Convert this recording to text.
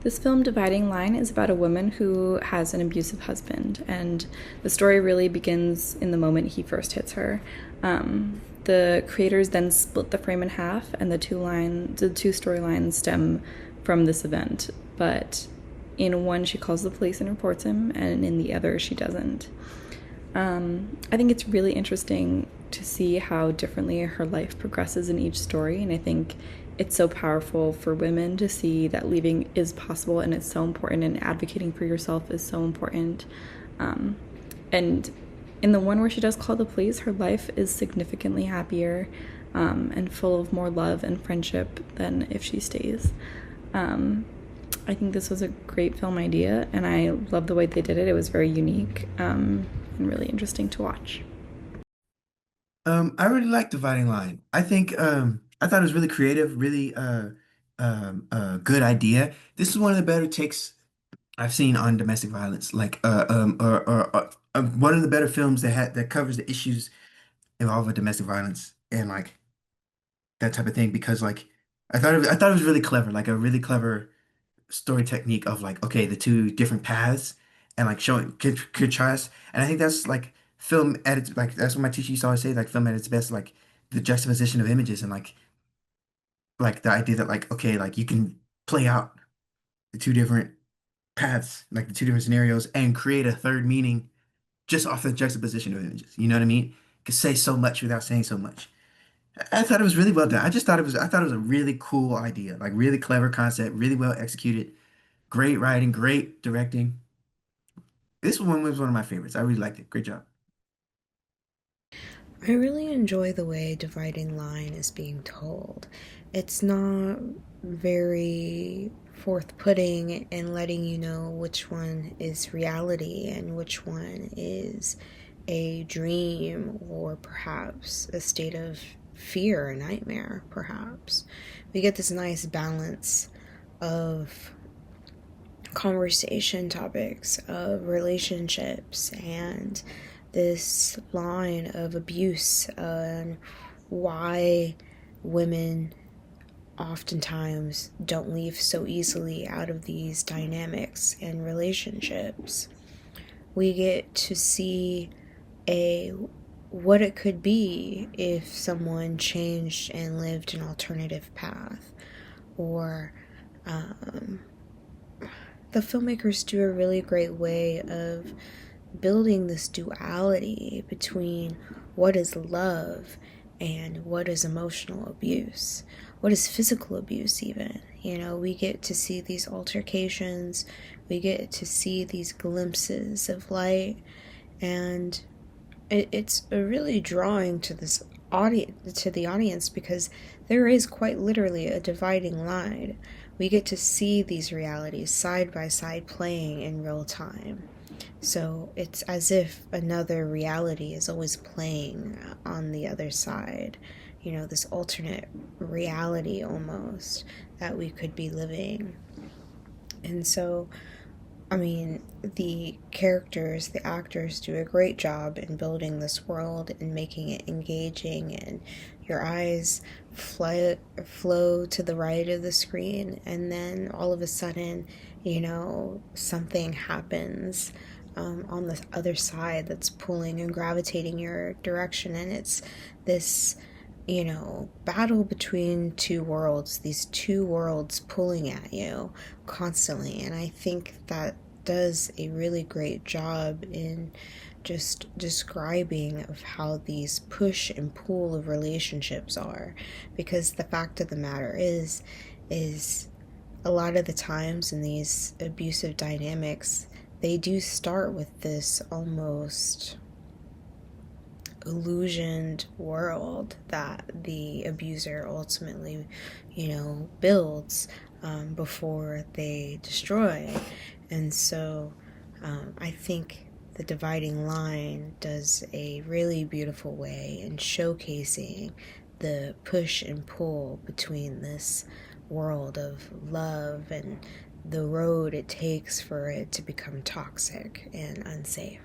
This film, Dividing Line, is about a woman who has an abusive husband, and the story really begins in the moment he first hits her. The creators then split the frame in half, and the two storylines stem from this event. But in one, she calls the police and reports him, and in the other, she doesn't. I think it's really interesting to see how differently her life progresses in each story, and I think it's so powerful for women to see that leaving is possible, and it's so important, and advocating for yourself is so important. And in the one where she does call the police, her life is significantly happier and full of more love and friendship than if she stays. I think this was a great film idea, and I love the way they did it. It was very unique and really interesting to watch. I really like Dividing Line. I thought it was really creative, really good idea. This is one of the better takes I've seen on domestic violence. One of the better films that covers the issues involving domestic violence and like that type of thing. Because like I thought it was really clever, like a really clever story technique of like, okay, the two different paths and like showing contrast. And I think that's like film at its like that's what my teacher used to always say, like film at its best, like the juxtaposition of images and like the idea that like, okay, like you can play out the two different paths, like the two different scenarios, and create a third meaning just off the juxtaposition of images. You know what I mean? Could say so much without saying so much. I thought it was really well done. I thought it was a really cool idea, like really clever concept, really well executed, great writing, great directing. This one was one of my favorites. I really liked it. Great job. I really enjoy the way Dividing Line is being told. It's not very forth-putting in letting you know which one is reality and which one is a dream or perhaps a state of fear, a nightmare, perhaps. We get this nice balance of conversation topics of relationships and this line of abuse and why women oftentimes don't leave so easily out of these dynamics and relationships. We get to see a what it could be if someone changed and lived an alternative path, or um, the filmmakers do a really great way of building this duality between what is love and what is emotional abuse, what is physical abuse, even. You know, we get to see these altercations, we get to see these glimpses of light, and it's really drawing to this audience, to the audience, because there is quite literally a dividing line. We get to see these realities side by side playing in real time. So it's as if another reality is always playing on the other side. You know, this alternate reality almost that we could be living. And so, I mean, the characters, the actors do a great job in building this world and making it engaging, and your eyes flow to the right of the screen, and then all of a sudden, you know, something happens on the other side that's pulling and gravitating your direction, and it's this, you know, battle between two worlds, these two worlds pulling at you constantly. And I think that does a really great job in just describing of how these push and pull of relationships are, because the fact of the matter is a lot of the times in these abusive dynamics, they do start with this almost illusioned world that the abuser ultimately, builds before they destroy. And so I think the dividing line does a really beautiful way in showcasing the push and pull between this world of love and the road it takes for it to become toxic and unsafe.